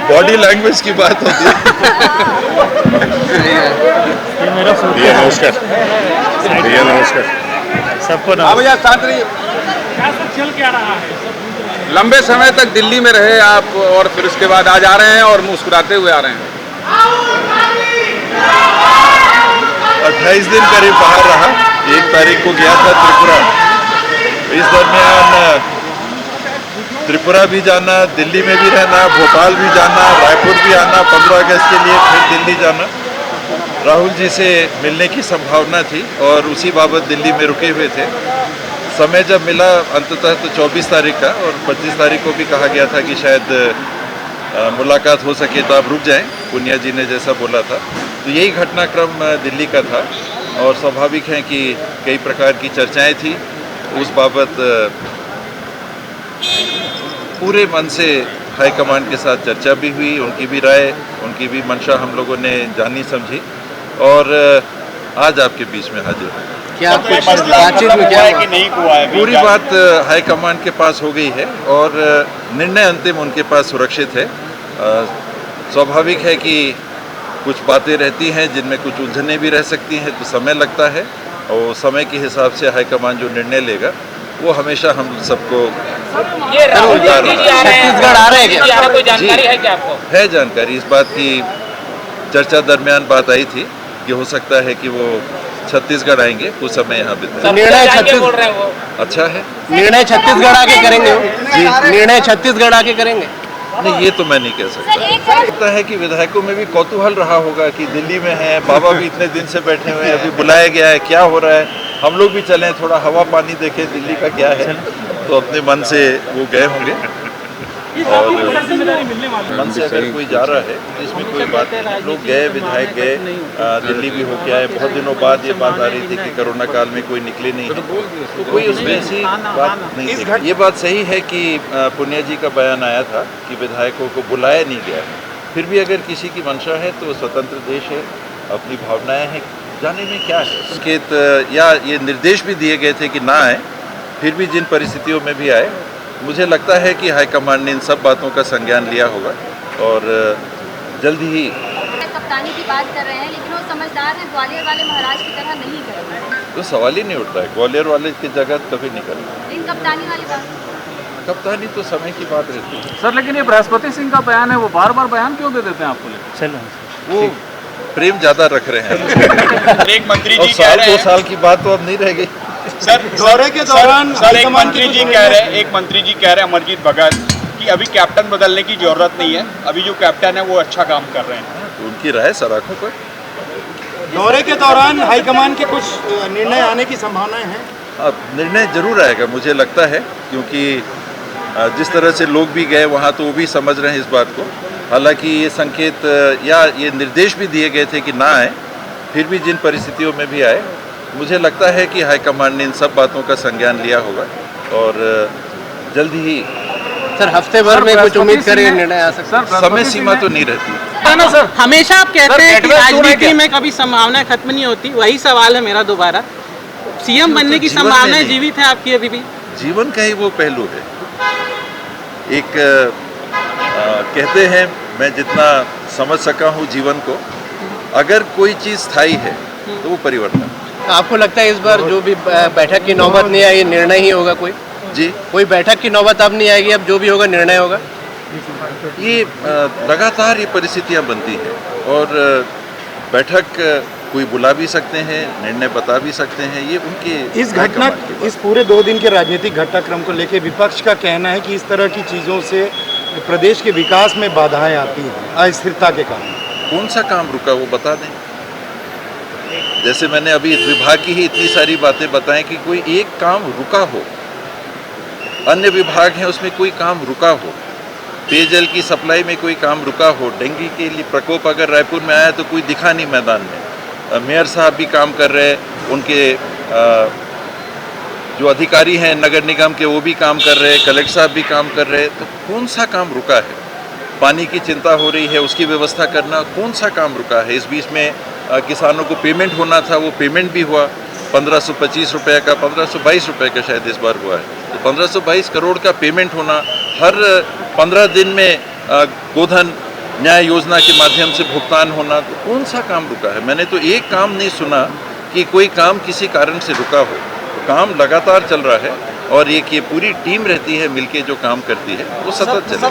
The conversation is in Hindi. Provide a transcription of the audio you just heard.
बॉडी लैंग्वेज की बात होती है। भैया नमस्कार। भैया नमस्कार। सबको भैया साथ रहिए। चल क्या रहा है? लंबे समय तक दिल्ली में रहे आप और फिर उसके बाद आज आ रहे हैं और मुस्कुराते हुए आ रहे हैं। 28 दिन करीब बाहर रहा। 1 तारीख को गया था त्रिपुरा। इस दरमियान त्रिपुरा भी जाना, दिल्ली में भी रहना, भोपाल भी जाना, रायपुर भी आना, 15 अगस्त के लिए फिर दिल्ली जाना। राहुल जी से मिलने की संभावना थी और उसी बाबत दिल्ली में रुके हुए थे। समय जब मिला अंततः तो 24 तारीख का, और 25 तारीख को भी कहा गया था कि शायद मुलाकात हो सके तो आप रुक जाएं, पुनिया जी ने जैसा बोला था। तो यही घटनाक्रम दिल्ली का था और स्वाभाविक है कि कई प्रकार की चर्चाएं थी उस बाबत। पूरे मन से हाईकमान के साथ चर्चा भी हुई, उनकी भी राय, उनकी भी मंशा हम लोगों ने जानी समझी और आज आपके बीच में हाजिर हूँ। क्या कुछ बातचीत में क्या है कि नहीं हुआ है? पूरी बात हाईकमान के पास हो गई है और निर्णय अंतिम उनके पास सुरक्षित है। स्वाभाविक है कि कुछ बातें रहती हैं जिनमें कुछ उलझनें भी रह सकती हैं, तो समय लगता है और समय के हिसाब से हाईकमान जो निर्णय लेगा वो हमेशा हम सबको ये राहुल गांधी जी आ रहे हैं, छत्तीसगढ़ आ रहे हैं क्या? कोई जानकारी है क्या आपको? है जानकारी। इस बात की चर्चा दरमियान बात आई थी कि हो सकता है कि वो छत्तीसगढ़ आएंगे, कुछ समय यहाँ बिताएंगे। निर्णय छत्तीस बोल रहे हैं वो। अच्छा है। निर्णय छत्तीसगढ़ आके करेंगे वो? निर्णय छत्तीसगढ़ आके करेंगे? नहीं, ये तो मैं नहीं कह सकता। लगता है कि विधायकों में भी कौतूहल रहा होगा कि दिल्ली में हैं, बाबा भी इतने दिन से बैठे हुए हैं, अभी बुलाया गया है, क्या हो रहा है, हम लोग भी चलें, थोड़ा हवा पानी देखें दिल्ली का क्या है। तो अपने मन से वो गए होंगे और मन से अगर कोई जा रहा है तो इसमें कोई बात नहीं। लोग गए, विधायक गए, दिल्ली भी होके आए। बहुत दिनों बाद ये बात आ रही थी कि कोरोना काल में कोई निकले नहीं है, तो कोई उसमें ऐसी बात नहीं थी। ये बात सही है कि पुनिया जी का बयान आया था कि विधायकों को बुलाया नहीं गया। फिर भी अगर किसी की मंशा है तो स्वतंत्र देश है, अपनी भावनाएं हैं, जाने में क्या है। संकेत या ये निर्देश भी दिए गए थे कि ना आए, फिर भी जिन परिस्थितियों में भी आए, मुझे लगता है कि हाईकमान ने इन सब बातों का संज्ञान लिया होगा और जल्द ही। कप्तानी की बात कर रहे हैं लेकिन वो समझदार हैं, ग्वालियर वाले महाराज की तरह नहीं करेंगे। तो सवाल ही नहीं उठता है, ग्वालियर वाले की जगह कभी नहीं करेंगे। लेकिन कप्तानी वाली बात, कप्तानी तो समय की बात रहती है। सर लेकिन ये बृहस्पति सिंह का बयान है, वो बार बार बयान क्यों दे देते हैं आपको? वो प्रेम ज्यादा रख रहे हैं एक मंत्री और जी कह साल रहे 2 हैं साल की बात तो अब नहीं रह गई। सर, दौरे के दौरान एक मंत्री जी कह रहे हैं, अमरजीत भगत कि अभी कैप्टन बदलने की जरूरत नहीं है, अभी जो कैप्टन है वो अच्छा काम कर रहे हैं। तो उनकी राय सराखों पर। दौरे के दौरान हाईकमान के कुछ निर्णय आने की संभावनाएं हैं। अब निर्णय जरूर आएगा मुझे लगता है, क्योंकि जिस तरह से लोग भी गए वहाँ तो वो भी समझ रहे हैं इस बात को। हालांकि ये संकेत या ये निर्देश भी दिए गए थे कि ना आए, फिर भी जिन परिस्थितियों में भी आए, मुझे लगता है कि हाईकमान ने इन सब बातों का संज्ञान लिया होगा और जल्द ही। सर हफ्ते भर में कुछ उम्मीद करें निर्णय आ सकता है? समय सीमा तो नहीं रहती। ना सर, हमेशा आप कहते हैं कि राजनीति में कभी संभावनाएं खत्म नहीं होती। वही सवाल है मेरा दोबारा, सीएम बनने की संभावनाएं जीवित है आपकी अभी भी? जीवन का ही वो पहलू है। एक कहते हैं, मैं जितना समझ सका हूँ जीवन को, अगर कोई चीज़ स्थायी है तो वो परिवर्तन। आपको लगता है इस बार जो भी बैठक की नौबत नहीं आई, निर्णय ही होगा कोई? जी, कोई बैठक की नौबत अब नहीं आएगी, अब जो भी होगा निर्णय होगा? ये लगातार ये परिस्थितियाँ बनती हैं और बैठक कोई बुला भी सकते हैं, निर्णय बता भी सकते हैं, ये उनके इस पूरे 2 दिन के राजनीतिक घटनाक्रम को लेकर विपक्ष का कहना है कि इस तरह की चीज़ों से प्रदेश के विकास में बाधाएं आती हैं अस्थिरता के कारण। कौन सा काम रुका वो बता दें। जैसे मैंने अभी विभाग की ही इतनी सारी बातें बताएं कि कोई एक काम रुका हो, अन्य विभाग हैं उसमें कोई काम रुका हो, पेयजल की सप्लाई में कोई काम रुका हो, डेंगू के लिए प्रकोप अगर रायपुर में आया तो कोई दिखा नहीं मैदान में, मेयर साहब भी काम कर रहे हैं, उनके जो अधिकारी हैं नगर निगम के वो भी काम कर रहे हैं, कलेक्टर साहब भी काम कर रहे हैं, तो कौन सा काम रुका है। पानी की चिंता हो रही है, उसकी व्यवस्था करना, कौन सा काम रुका है। इस बीच में किसानों को पेमेंट होना था, वो पेमेंट भी हुआ, 1525 रुपये का, 1522 रुपये का शायद इस बार हुआ है। तो 1522 करोड़ का पेमेंट होना, हर 15 दिन में गोधन न्याय योजना के माध्यम से भुगतान होना, तो कौन सा काम रुका है? मैंने तो एक काम नहीं सुना कि कोई काम किसी कारण से रुका हो। काम लगातार चल रहा है और ये पूरी टीम रहती है मिलके जो काम करती है वो सतत चले।